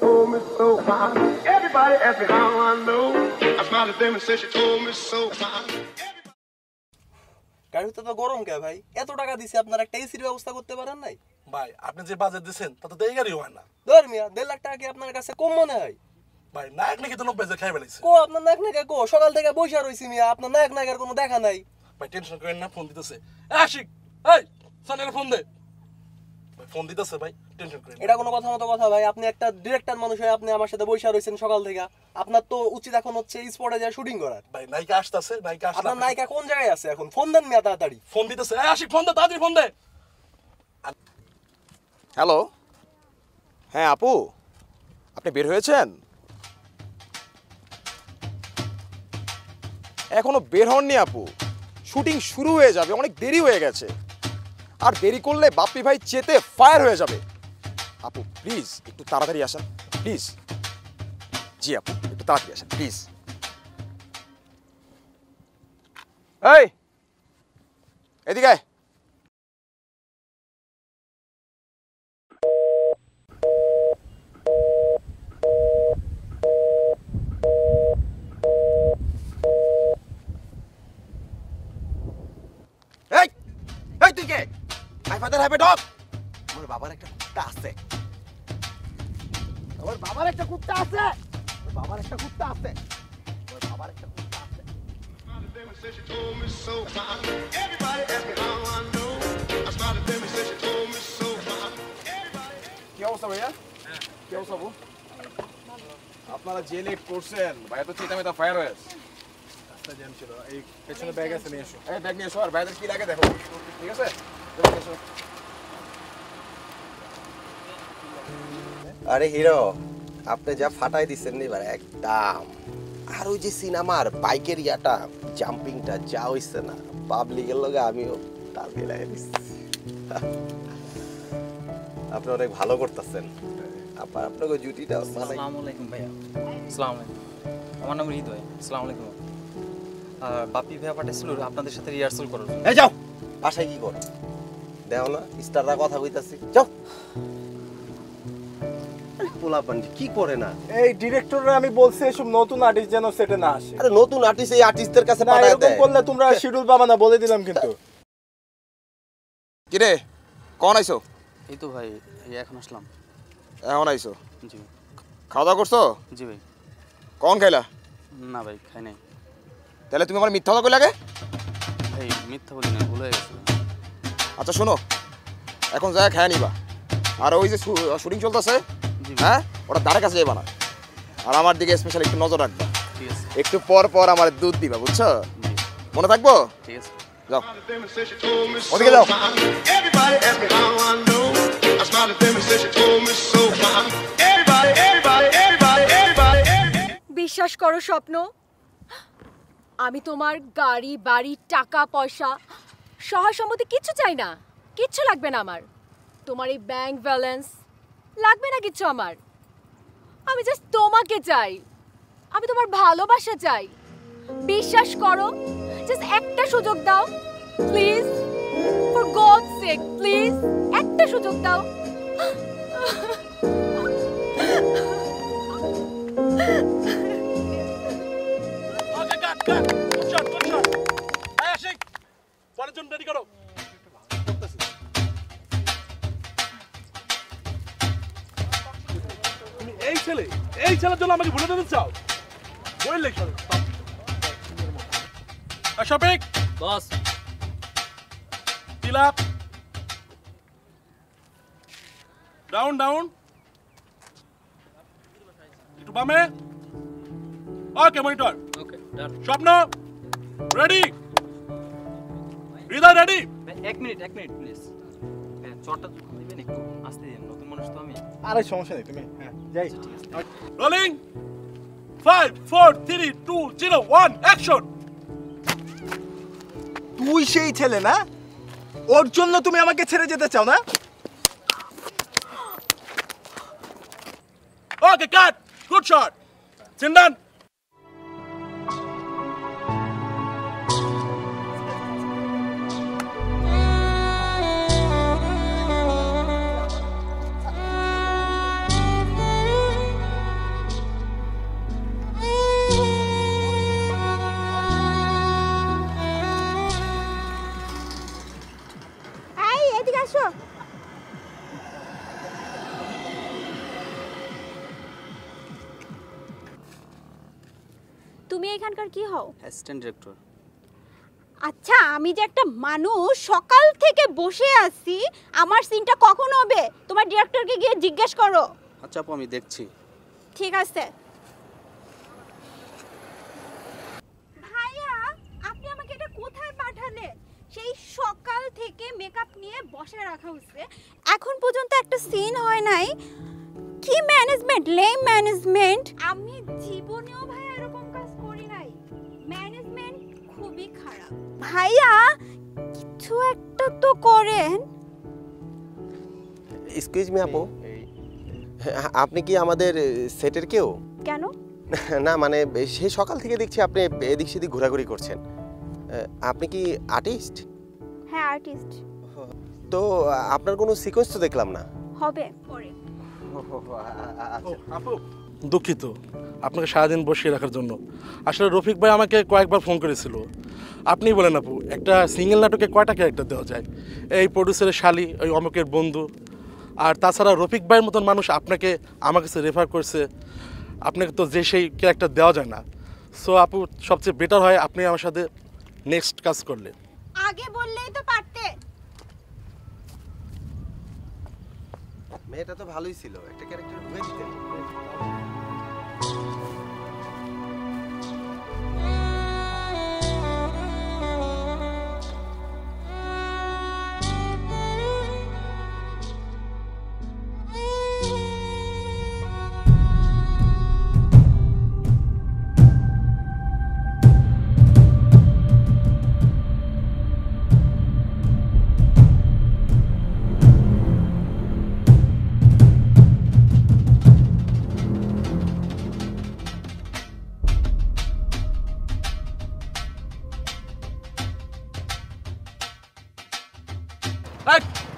told me so. Everybody asked me how I know. I smiled at them and said she told me so. গাড়িতে তো গরম কে ভাই? এত টাকা দিছি আপনারা একটা এসির ব্যবস্থা করতে পারেন নাই? ভাই আপনি যে বাজেট দিয়েছেন তাতে তো এই গাড়ি হয় না। ধর মিয়া 1.5 লাখ টাকা কি আপনার কাছে কম মনে হয়? ভাই নায়ক নাকি তো 90 খাই ফেলেছে। কো আপনার নায়ক নাকি কো সকাল থেকে বইসা রইছি মিয়া, আপনার নায়ক নায়কের কোনো দেখা নাই। ভাই টেনশন করেন না, ফোন দিতেছে। আশিক এই সানের ফোন দে। ভাই ফোন দিতেছে ভাই, টেনশন করেন না। এটা কোনো কথা মতো কথা ভাই? আপনি একটা ডিরেক্টর মানুষ হয়ে আপনি আমার সাথে বইসা রইছেন সকাল থেকে। আপনার তো উচিত এখন হচ্ছে স্পটে যায় শুটিং করার। ভাই নায়িকা আসতেছে, নায়িকা আসলে আপনার নায়িকা কোন জায়গায় আছে এখন? ফোন দেন মিয়া তাড়াতাড়ি। ফোন দিতেছে। এই আশিক ফোন দে, তাড়াতাড়ি ফোন দে। হ্যালো, হ্যাঁ আপু, আপনি বের হয়েছেন? এখনো বের হননি আপু, শুটিং শুরু হয়ে যাবে, অনেক দেরি হয়ে গেছে। আর দেরি করলে বাপ্পি ভাই চেতে ফায়ার হয়ে যাবে। আপু প্লিজ একটু তাড়াতাড়ি আসেন প্লিজ। জি আপু একটু তাড়াতাড়ি আসেন প্লিজ। এই এদিকে আয়। এই এই তুই কে? My father have a dog. আমার বাবার একটা কুত্তা আছে। আমার বাবার একটা কুত্তা আছে। আমার বাবার একটা কুত্তা আছে। আমার বাবার একটা কুত্তা আছে। Said she told me so. Everybody asked me how I know. I smiled at them and said she told me so. কি অবস্থা ভাইয়া? কি অবস্থা আপু? আপনারা যে লেট করছেন ভাইয়া তো চিন্তা মেতা ফায়ার হয়ে আছে। রাস্তা জ্যাম ছিল। এই পেছনে ব্যাগ আছে, নিয়ে এসো। এই ব্যাগ নিয়ে এসো, আর ব্যাগের কি লাগে দেখো, ঠিক আছে? ব্যাগ এসো। আরে হিরো, আপনি যা ফাটাই দিচ্ছেন এবার একদম। আর ওই যে সিনেমার বাইকের ইয়াটা জাম্পিংটা যা হইছে না, পাবলিকের লগে আমিও তাল মিলাই দিচ্ছি। আপনি অনেক ভালো করতেছেন। আপনাকে জুটিটা আসসালামু আলাইকুম ভাইয়া। আসসালামু আলাইকুম। আমার নাম হৃদয়। আসসালামু আলাইকুম। বাপি ভাইয়া পাঠাইছিল আপনাদের সাথে রিহার্সাল করার জন্য। এই যাও, বাসায় কি করো দেখো না, স্টাররা কথা কইতাছি, যাও। পোলা পান্ডি কি করে না? এই ডিরেক্টররা আমি বলছি এসব নতুন আর্টিস্ট যেন সেটে না আসে। আরে নতুন আর্টিস্ট এই আর্টিস্টদের কাছে না, পাঠায় এরকম দেয়। করলে তোমরা শিডিউল পাবা না, বলে দিলাম কিন্তু। কি রে, কখন আইছো? এই তো ভাই, এই এখন আসলাম। এখন আইছো? জি খাওয়া দাওয়া করছো? জি ভাই। কখন খাইলা? না ভাই, খাই নাই। তাহলে তুমি আমার মিথ্যা কথা কই লাগে? ভাই মিথ্যা বলি না, ভুল হয়ে গেছে। আচ্ছা শোনো, এখন যা খায় নিবা। আর ওই যে শুটিং চলতেছে, হ্যাঁ ওটা দাঁড়ের কাছে যাইবা না। আর আমার দিকে স্পেশাল একটু নজর রাখবা, ঠিক আছে? একটু পর পর আমার দুধ দিবা, বুঝছো? মনে থাকবো? ঠিক আছে। যাও Said she told me so. ওদিকে যাও। Everybody asked me how I know. I smiled at them and said she told me so. Everybody, everybody, everybody, everybody, everybody. বিশ্বাস করো স্বপ্ন, আমি তোমার গাড়ি বাড়ি টাকা পয়সা সহায় সম্পত্তি কিচ্ছু চাই না, কিচ্ছু লাগবে না আমার। তোমার এই ব্যাংক ব্যালেন্স লাগবে না কিচ্ছু আমার। আমি জাস্ট তোমাকে চাই, আমি তোমার ভালোবাসা চাই। বিশ্বাস করো, জাস্ট একটা সুযোগ দাও please, for God sake please, একটা সুযোগ দাও। ওকে কাট কাট, গুড শট গুড শট। এই আশিক পরের জন্য রেডি করো। তুমি এই ছেলের জন্য আমাকে ভুলে দিতে চাও? বললে কি? শপিক বস, Heel up. Down, down. একটু বামে। ওকে মনিটর। ওকে ডান। স্বপ্ন রেডি? হৃদয় রেডি? এক মিনিট প্লিজ। চটটা দিবেন একটু আস্তে দিন, নতুন মানুষ তো আমি। আরে সমস্যা নেই, তুমি হ্যাঁ যাই। Rolling 5 4 3 2 0 1 action. তুই সেই ছেলে না, ওর জন্য তুমি আমাকে ছেড়ে যেতে চাও না? ওকে কাট, গুড শট। সিন্দান তুমি এখানকার কি হও? Assistant director. আচ্ছা, আমি যে একটা মানুষ সকাল থেকে বসে আছি, আমার সিনটা কখন হবে তোমার ডিরেক্টরকে গিয়ে জিজ্ঞেস করো। আচ্ছা আপু, আমি দেখছি। ঠিক আছে। ভাইয়া, আপনি আমাকে এটা কোথায় পাঠালেন? সেই সকাল থেকে মেকআপ নিয়ে বসে রাখা হচ্ছে, এখন পর্যন্ত একটা সিন হয় নাই। কি ম্যানেজমেন্ট, লেম ম্যানেজমেন্ট। আমি জীবনেও ভাইয়া এরকম কাজ করি নাই। ম্যানেজমেন্ট খুবই খারাপ। ভাইয়া কিছু একটা তো করেন। এক্সকিউজ মি আপু, আপনি কি আমাদের সেটের কেউ? কেন? না মানে সেই সকাল থেকে দেখছি আপনি এদিক সেদিক ঘোরাঘুরি করছেন। আপনি কি আর্টিস্ট? হ্যাঁ, আর্টিস্ট। তো আপনার কোনো সিকোয়েন্স তো দেখলাম না। হবে পরে। আপু দুঃখিত আপনাকে সারাদিন বসিয়ে রাখার জন্য। আসলে রফিক ভাই আমাকে কয়েকবার ফোন করেছিল। আপনি বলেন আপু, একটা সিঙ্গেল নাটকে কয়টা ক্যারেক্টার দেওয়া যায়? এই প্রডিউসারের শালি, ওই অমুকের বন্ধু, আর তাছাড়া রফিক ভাইয়ের মতন মানুষ আপনাকে আমার কাছে রেফার করছে। আপনাকে তো যে সেই ক্যারেক্টার দেওয়া যায় না। সো আপু, সবচেয়ে বেটার হয় আপনি আমার সাথে নেক্সট কাজ করলে। আগে বললেই তো পারতে। মেয়েটা তো ভালোই ছিল, একটা ক্যারেক্টার ঢুকে দিতেন।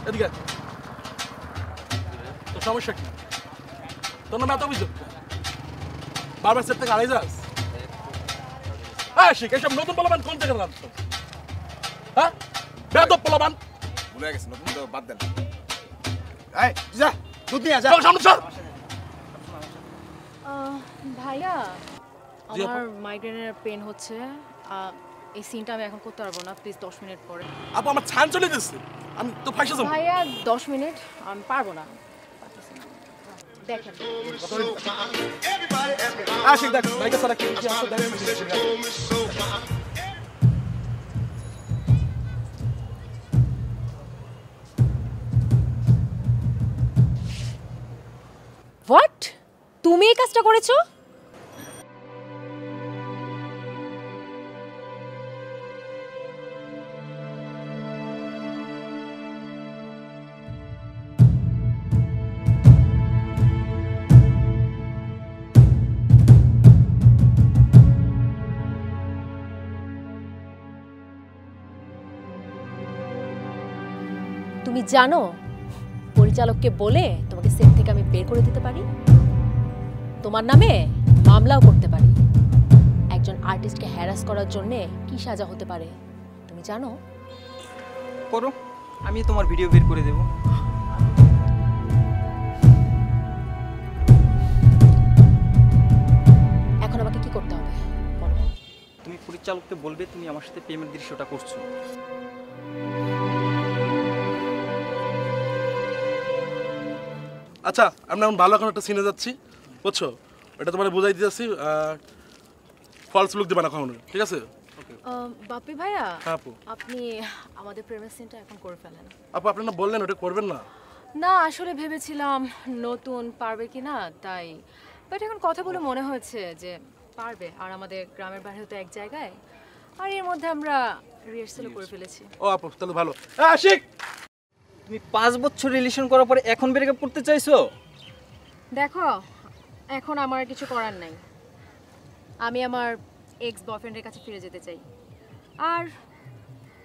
এদিকে তোর সমস্যা কি? তোর নামে এত অভিযোগ? বারবার সেট থেকে আড়াই যাস? হ্যাঁ, শিখ এসব নতুন পোলাবান কোন থেকে জানতো? হ্যাঁ, বেদব পোলাবান। ভুলে গেছে, নতুন তো বাদ দেন। এই যা, দুধ নিয়ে যা। সামনে সর। ভাইয়া, জি আপু। আমার মাইগ্রেনের পেন হচ্ছে। এই সিনটা আমি এখন করতে পারবো না, প্লিজ 10 মিনিট পরে। আপু আমার ছান চলে দিচ্ছে, আমি তো ফাইসে যাবো। ভাইয়া 10 মিনিট আমি পারবো না, দেখেন। Everybody ask me how Ashiq দেখ, বাইকে সারা কি I smile at them and say she told me so. What? তুমি এই কাজটা করেছো? তুমি জানো পরিচালককে বলে তোমাকে সেট থেকে আমি বের করে দিতে পারি, তোমার নামে মামলাও করতে পারি। একজন আর্টিস্টকে হ্যারাস করার জন্য কি সাজা হতে পারে তুমি জানো? করো, আমি তোমার ভিডিও বের করে দেব। এখন আমাকে কি করতে হবে বলো? তুমি পরিচালককে বলবে তুমি আমার সাথে পেমেন্ট দৃশ্যটা করছো। আচ্ছা, আমরা এখন ভালো এখন একটা সিনে যাচ্ছি, বুঝছো? এটা তোমার বুঝাই দিতেছি, ফলস লুক দিবা না কখনো, ঠিক আছে? বাপি ভাইয়া, হ্যাঁ আপু। আপনি আমাদের প্রেমের সিনটা এখন করে ফেলেন। আপু আপনি না বললেন ওটা করবেন না? না, আসলে ভেবেছিলাম নতুন পারবে কি না তাই, বাট এখন কথা বলে মনে হয়েছে যে পারবে। আর আমাদের গ্রামের বাইরে তো এক জায়গায়, আর এর মধ্যে আমরা রিহার্সালও করে ফেলেছি। ও আপু তাহলে ভালো। আশিক, তুমি 5 বছর রিলেশন করার পরে এখন ব্রেকআপ করতে চাইছো? দেখো, এখন আমার কিছু করার নাই। আমি আমার এক্স বয়ফ্রেন্ডের কাছে ফিরে যেতে চাই। আর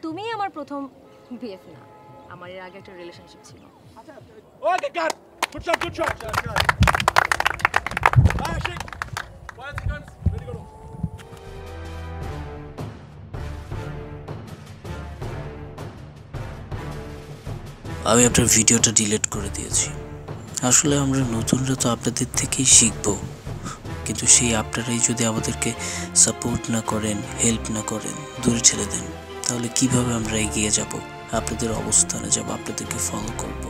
তুমি আমার প্রথম বিএফ না, আমার এর আগে একটা রিলেশনশিপ ছিল। Okay cut, good shot, good shot. Ashiq, 1 second, ready করো। আমি আপনার ভিডিওটা ডিলিট করে দিয়েছি। আসলে আমরা নতুনরা তো আপনাদের থেকেই শিখবো। কিন্তু সেই আপনারাই যদি আমাদেরকে সাপোর্ট না করেন, হেল্প না করেন, দূরে ছেড়ে দেন, তাহলে কিভাবে আমরা এগিয়ে যাব, আপনাদের অবস্থানে যাব, আপনাদেরকে ফলো করব।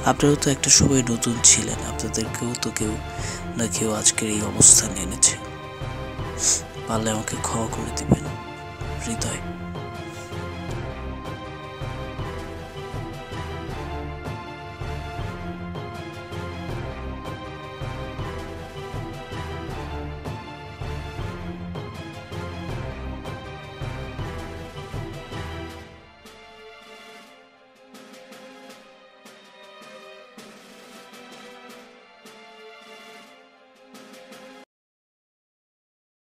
আপনারাও তো একটা সময় নতুন ছিলেন, আপনাদেরকেও তো কেউ না কেউ আজকের এই অবস্থানে এনেছে। পারলে আমাকে ক্ষমা করে দিবেন। হৃদয়।